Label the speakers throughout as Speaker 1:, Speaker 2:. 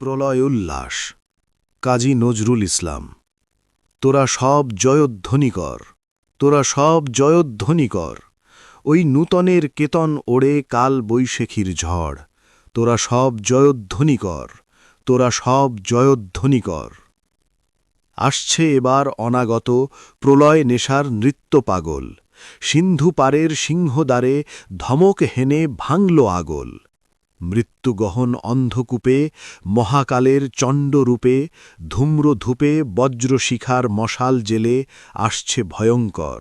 Speaker 1: প্রলয় উল্লাস কাজী নজরুল ইসলাম। তোরা সব জয়ধ্বনি কর, তোরা সব জয়ধ্বনি কর। ওই নূতনের কেতন ওড়ে কাল বৈশাখীর ঝড়। তোরা সব জয়ধ্বনি কর, তোরা সব জয়ধ্বনি কর। আসছে এবার অনাগত প্রলয় নেশার নৃত্য পাগল। সিন্ধু পারের সিংহদ্বারে ধমক হেনে ভাঙল আগল। মৃত্যুগহন অন্ধকূপে মহাকালের চণ্ডরূপে ধূম্রধূপে বজ্রশিখার মশাল জেলে আসছে ভয়ঙ্কর।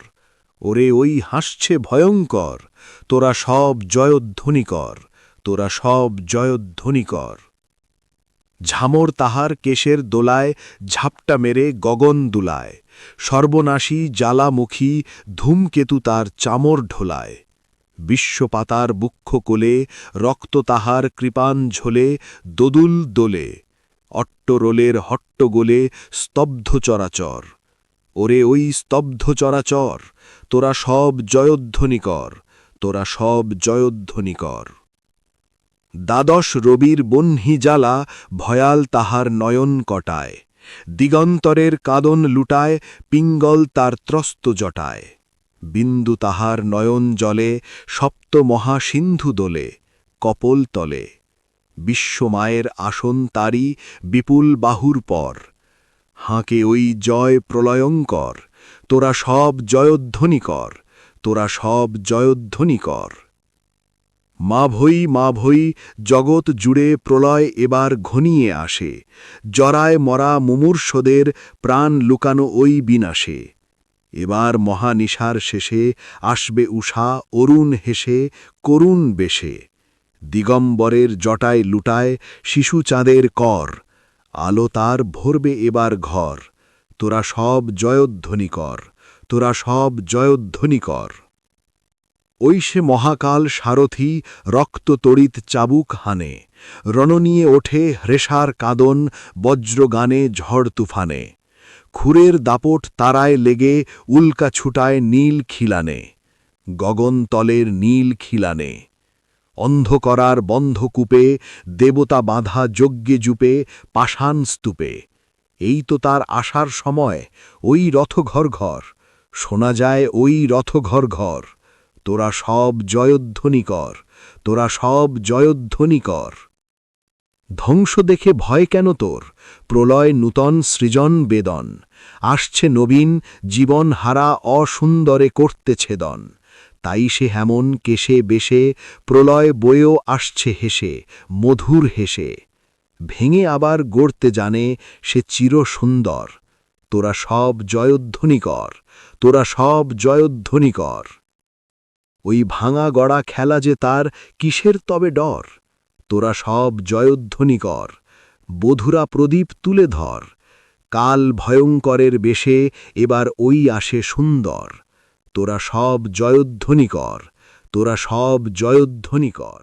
Speaker 1: ওরে ওই হাসছে ভয়ঙ্কর। তোরা সব জয়ধ্বনি কর, তোরা সব জয়ধ্বনি কর। ঝামর তাহার কেশের দোলায় ঝাপটা মেরে গগন দুলায়। সর্বনাশী জ্বালামুখী ধূমকেতু তার চামর ঢোলায়। বিশ্বপাতার বুক্ষ কোলে রক্ত তাহার কৃপাণ ঝোলে দোদুল দোলে। অট্টরোলের হট্টগোলে স্তব্ধ চরাচর। ওরে ওই স্তব্ধ চরাচর। তোরা সব জয়ধ্বনি কর, তোরা সব জয়ধ্বনি কর। দ্বাদশ রবির বহ্নি জ্বালা ভয়াল তাহার নয়ন কটায়। দিগন্তরের কাদন লুটায় পিঙ্গল তার ত্রস্ত জটায়। বিন্দু তাহার নয়ন জলে সপ্ত মহাসিন্ধু দোলে কপোল তলে। বিশ্বমায়ের আসন তারি বিপুল বাহুর পর। হাঁকে ওই জয় প্রলয়ঙ্কর। তোরা সব জয়ধ্বনি কর, তোরা সব জয়ধ্বনি কর। মা ভই জগৎ জুড়ে প্রলয় এবার ঘনিয়ে আসে। জরায় মরা মুমূর্ষদের প্রাণ লুকানো ওই বিনাশে। এবার মহানিশার শেষে আসবে উষা অরুণ হেসে করুণ বেশে। দিগম্বরের জটায় লুটায় শিশু চাঁদের কর। আলো তার ভরবে এবার ঘর। তোরা সব জয়ধ্বনি কর, তোরা সব জয়ধ্বনি কর। ওই সে মহাকাল সারথি রক্ততড়িৎ চাবুক হানে। রণ নিয়ে ওঠে হ্রেষার কাঁদন বজ্রগানে ঝড় তুফানে। খুরের দাপট তারায় লেগে উল্কা ছুটায় নীল খিলানে। গগনতলের নীল খিলানে। অন্ধকরার বন্ধকূপে দেবতা বাঁধা যজ্ঞে জুপে পাষাণ স্তূপে। এই তো তার আসার সময়, ওই রথ ঘর ঘর। শোনা যায় ওই রথ ঘর ঘর। তোরা সব জয়ধ্বনি কর, তোরা সব জয়ধ্বনি কর। ধ্বংস দেখে ভয় কেন তোর? প্রলয় নূতন সৃজন বেদন। আসছে নবীন জীবন হারা অসুন্দরে করতে ছেদন। তাই সে হেমন কেশে বেশে প্রলয় বয়েও আসছে হেসে মধুর হেসে। ভেঙে আবার গড়তে জানে সে চির সুন্দর। তোরা সব জয়ধ্বনি কর, তোরা সব জয়ধ্বনি কর। ওই ভাঙা গড়া খেলা যে তার কিসের তবে ডর? তোরা সব জয়ধ্বনি কর, বধুরা প্রদীপ তুলে ধর। কাল ভয়ঙ্করের বেশে এবার ওই আসে সুন্দর। তোরা সব জয়ধ্বনি কর, তোরা সব জয়ধ্বনি কর।